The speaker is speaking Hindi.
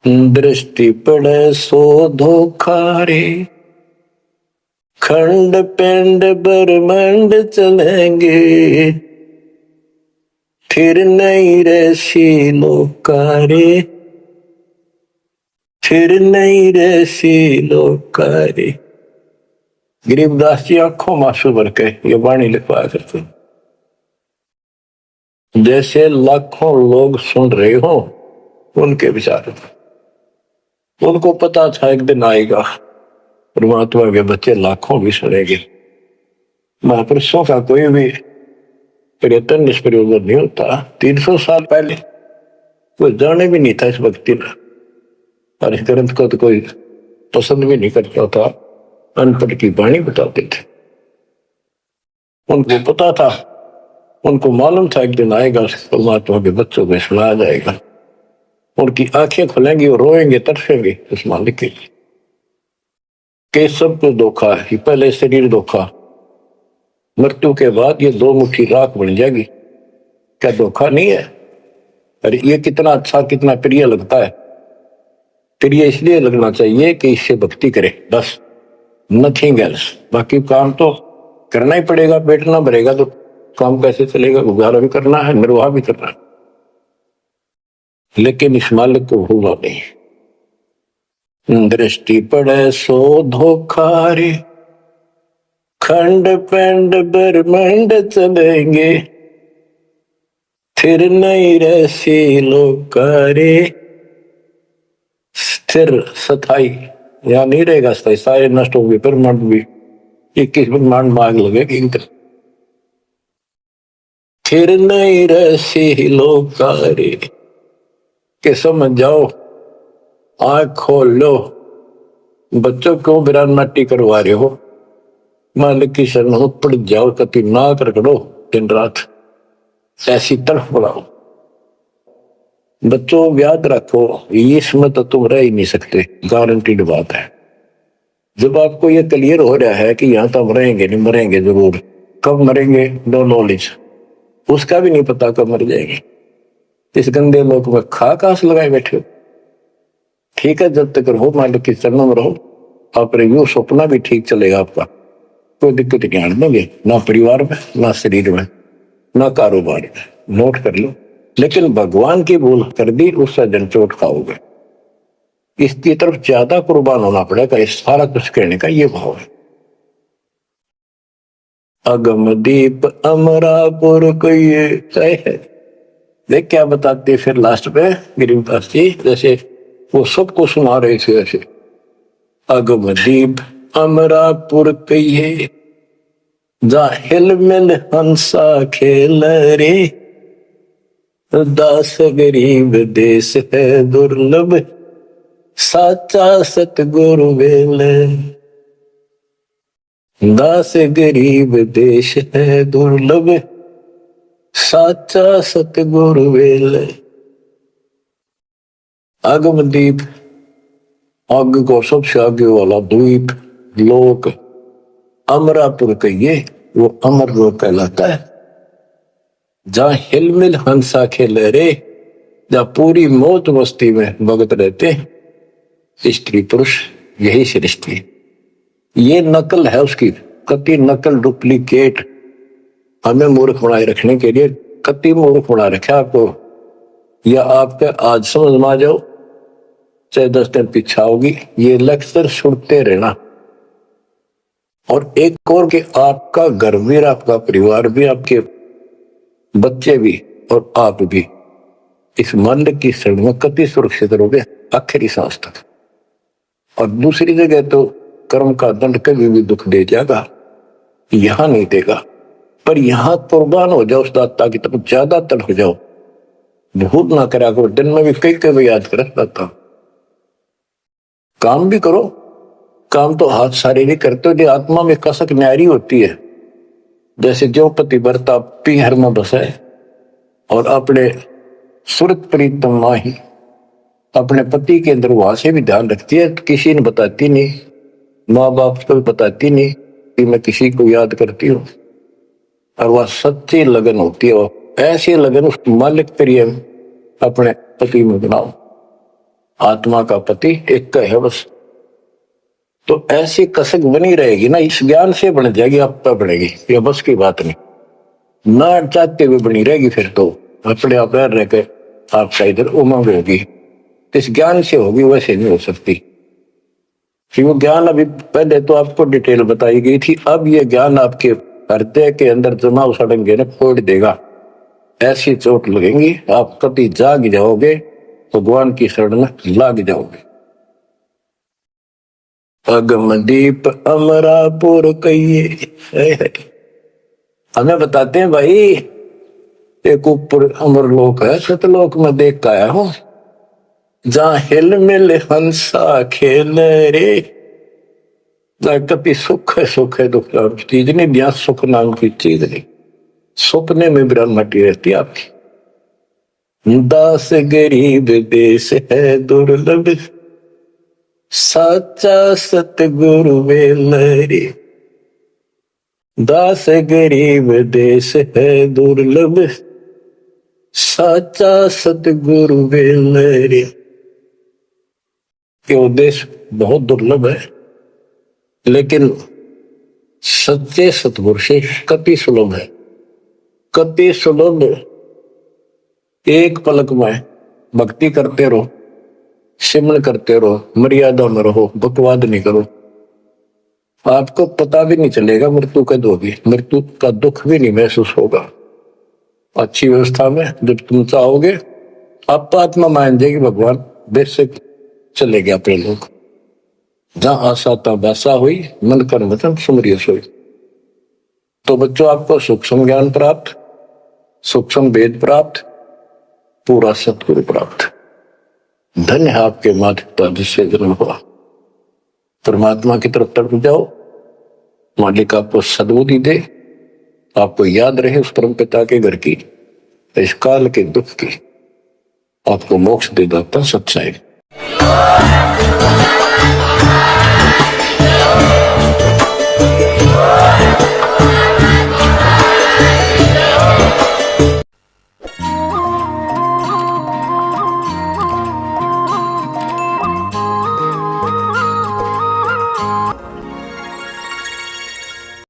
दृष्टि पड़े सो धोखा रे, खंड पिंड ब्रह्मांड चलेंगे, फिर नहीं रसी लोकारे, फिर नहीं रसी लोकारे। गरीबदास जी आंखों मासू भर के ये वाणी लिखवाया करते। जैसे लाखों लोग सुन रहे हो उनके विचार, उनको पता था एक दिन आएगा परमात्मा के बच्चे लाखों भी सुनेंगे। महापुरुषों का कोई भी प्रयत्न निष्प्रयोजन नहीं होता। 300 साल पहले कोई जाने भी नहीं था इस भक्ति में, और इस ग्रंथ को तो कोई पसंद भी नहीं करता था। अनपढ़ की वाणी बताते थे। उनको पता था, उनको मालूम था एक दिन आएगा परमात्मा के बच्चों को सुनाया जाएगा। उनकी आंखें खुलेंगी और रोएंगे, तरसेंगे उस मालिक के लिए कि सब कुछ धोखा है। पहले शरीर धोखा, मृत्यु के बाद ये 2 मुट्ठी राख बन जाएगी। क्या धोखा नहीं है? अरे ये कितना अच्छा, कितना प्रिय लगता है। प्रिय इसलिए लगना चाहिए कि इससे भक्ति करे, बस, नथिंग एल्स। बाकी काम तो करना ही पड़ेगा, पेट ना भरेगा तो काम कैसे चलेगा? गुजारा भी करना है, निर्वाह भी करना है, लेकिन इस मालिक को भूलना नहीं। दृष्टि पड़े सो धोखा रे, खंड पिंड ब्रह्मांड चलेंगे, फिर नहीं रसी लोकारे। स्थिर स्थाई यहाँ नहीं रहेगा, स्थाई सारे नष्ट होंगे। ब्रह्मांड भी 21 ब्रह्मांड मांग लगेगी। फिर नहीं रसी लोकारे के समझ जाओ, आंख खोल लो। बच्चों को बिरान नाटी करवा रहे हो, मालिक की शरण हो, पड़ जाओ, कति नाक रगड़ो दिन रात, ऐसी तरफ बढ़ाओ। बच्चों याद रखो, इसमें तो तुम रह ही नहीं सकते, गारंटीड बात है। जब आपको ये क्लियर हो रहा है कि यहाँ तो हम रहेंगे नहीं, मरेंगे जरूर। कब मरेंगे नो नॉलेज, उसका भी नहीं पता कब मर जाएंगे। इस गंदे लोक में खास लगाए बैठे हो। ठीक है, जब तक रहो मालिक की चरणों में रहो, आप यू सपना भी ठीक चलेगा आपका, कोई दिक्कत नहीं आने दोगे, ना परिवार में, ना शरीर में, ना कारोबार में। नोट कर लो। लेकिन भगवान की भूल कर दी, उससे जनचोट खाओगे। इसकी तरफ ज्यादा कुर्बान होना पड़ेगा। इस सारा कुछ कहने का ये भाव है। अगम दीप अमरापुर को ये है। देख क्या बताते फिर लास्ट पे गरीबदास जी, जैसे वो सबको सुना रहे थे ऐसे। अगम दीप अमरापुर कहिए, जा हिल मिल हंसा खेल रे, दास गरीब देश है दुर्लभ, साचा सतगुरु वेल। दास गरीब देश है दुर्लभ, साचा सतगुरु वेल। आगम दीप, आग को सबसे आगे वाला द्वीप, लोक, अमरापुर कहिए, वो अमर लोक कहलाता है। जहां हिलमिल हंसा खेले रे, जहां पूरी मौत मस्ती में भगत रहते स्त्री पुरुष, यही सृष्टि। ये नकल है उसकी, कति नकल, डुप्लीकेट हमें मूर्ख बनाए रखने के लिए कति मूर्ख बना रखा आपको। या आपके आज समझ में आ जाओ, चाहे 10 दिन पीछा होगी, ये लेक्चर सुनते रहना। और एक और कि आपका घर भी, आपका परिवार भी, आपके बच्चे भी और आप भी इस मन की शरण में कति सुरक्षित रहोगे आखिरी सांस तक। और दूसरी जगह तो कर्म का दंड कभी भी दुख दे जाएगा, यहां नहीं देगा। पर यहां कुर्बान हो जाओ उस दाता की तरफ, ज्यादा तर हो जाओ। भूल ना करा करो, दिन में भी कई कई याद कर दाता। काम भी करो, काम तो हाथ सारे नहीं करते हो, जो आत्मा में कसक न्यारी होती है। जैसे जो पतिव्रता पीहर में बसे और अपने सुरत प्रीतम माही, अपने पति के अंदर वहां से भी ध्यान रखती है, किसी ने बताती नहीं, माँ बाप को भी बताती नहीं कि मैं किसी को याद करती हूँ। और वह सच्ची लगन होती है, और ऐसी लगन उस मालिक प्रिय अपने पति में बनाओ। आत्मा का पति एक का है बस। तो ऐसी कसक बनी रहेगी ना, इस ज्ञान से बन जाएगी, आप पे बढ़ेगी, ये बस की बात नहीं, ना चाहते हुए बनी रहेगी। फिर तो अपने आप रह के आपका इधर उमंग होगी, तो इस ज्ञान से होगी, वैसे नहीं हो सकती। कि वो ज्ञान अभी पहले तो आपको डिटेल बताई गई थी, अब ये ज्ञान आपके हृदय के अंदर जमा सड़ेंगे ना, फोड़ देगा, ऐसी चोट लगेंगी, आप कभी जाग जाओगे, भगवान की शरण में लाग जाओगे। अगमदीप अमरापुर कहिए, हमें बताते हैं भाई, एक ऊपर अमरलोक है, सतलोक में देख के आया हूं, जहां हिल मिल हंसा खेल रे, कभी सुख है, सुख है, दुख नाम की चीज नहीं, यहाँ सुख नाम की चीज नहीं, सपने में ब्रह्मटी रहती है आपकी। दास गरीब देश है दुर्लभ, साचा सतगुरु वेलरे, दास गरीब देश है दुर्लभ, साचा सतगुरु वेलरे। ये देश बहुत दुर्लभ है, लेकिन सच्चे सतगुरु से कति सुलभ है, कति सुलभ। एक पलक में भक्ति करते रहो, सिमरन करते रहो, मर्यादा में रहो, बकवाद नहीं करो, आपको पता भी नहीं चलेगा मृत्यु कब होगी, मृत्यु का दुख भी नहीं महसूस होगा। अच्छी व्यवस्था में जब तुम चाहोगे, आप आत्मा मान जाएगी, भगवान बेशक चले गया अपने लोग। जहां आशा था वैसा हुई, मन कर वचन सुमरिय सोई। तो बच्चों, आपको सूक्ष्म ज्ञान प्राप्त, सूक्ष्म वेद प्राप्त, पूरा सतगुरु प्राप्त। धन्य है आपके माता पिता जिससे जन्म हुआ। परमात्मा की तरफ तड़प जाओ, मालिक आपको सद्बुद्धि दे, आपको याद रहे उस परम पिता के घर की, इस काल के दुख की, आपको मोक्ष दे देता सच्चाई।